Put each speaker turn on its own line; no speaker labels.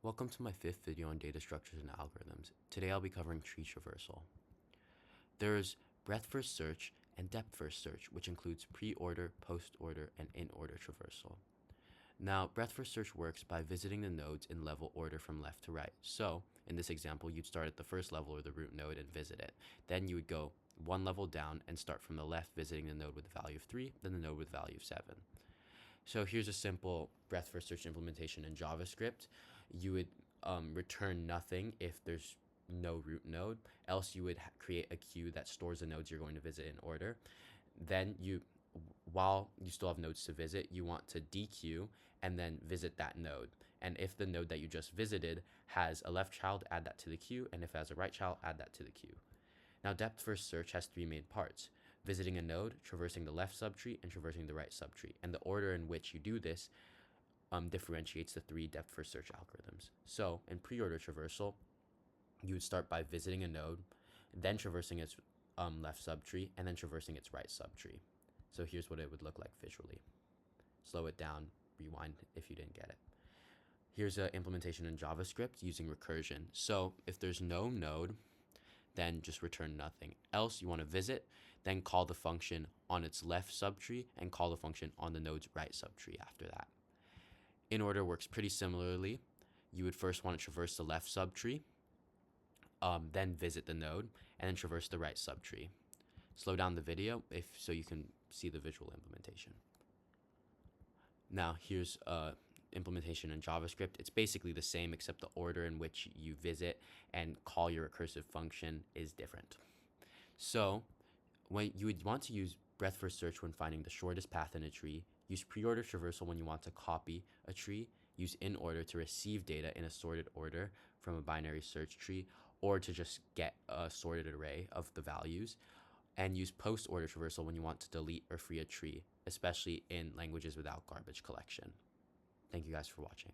Welcome to my 5th video on data structures and algorithms. Today I'll be covering tree traversal. There's breadth first search and depth first search, which includes pre-order, post-order, and in-order traversal. Now, breadth first search works by visiting the nodes in level order from left to right. So, in this example, you'd start at the first level or the root node and visit it. Then you would go one level down and start from the left, visiting the node with the value of 3, then the node with value of 7. So here's a simple breadth first search implementation in JavaScript. You would return nothing if there's no root node, else you would create a queue that stores the nodes you're going to visit in order. Then while you still have nodes to visit, you want to dequeue and then visit that node. And if the node that you just visited has a left child, add that to the queue, and if it has a right child, add that to the queue. Now, depth first search has 3 main parts: visiting a node, traversing the left subtree, and traversing the right subtree. And the order in which you do this differentiates the 3 depth first search algorithms. So in pre-order traversal, you would start by visiting a node, then traversing its left subtree, and then traversing its right subtree. So here's what it would look like visually. Slow it down, rewind if you didn't get it. Here's an implementation in JavaScript using recursion. So if there's no node, then just return nothing. Else you want to visit, then call the function on its left subtree and call the function on the node's right subtree after that. In order works pretty similarly. You would first want to traverse the left subtree, then visit the node, and then traverse the right subtree. Slow down the video so you can see the visual implementation. Now here's implementation in JavaScript. It's basically the same, except the order in which you visit and call your recursive function is different. So when you would want to use breadth first search when finding the shortest path in a tree, use pre-order traversal when you want to copy a tree, use in order to receive data in a sorted order from a binary search tree, or to just get a sorted array of the values, and use post-order traversal when you want to delete or free a tree, especially in languages without garbage collection. Thank you guys for watching.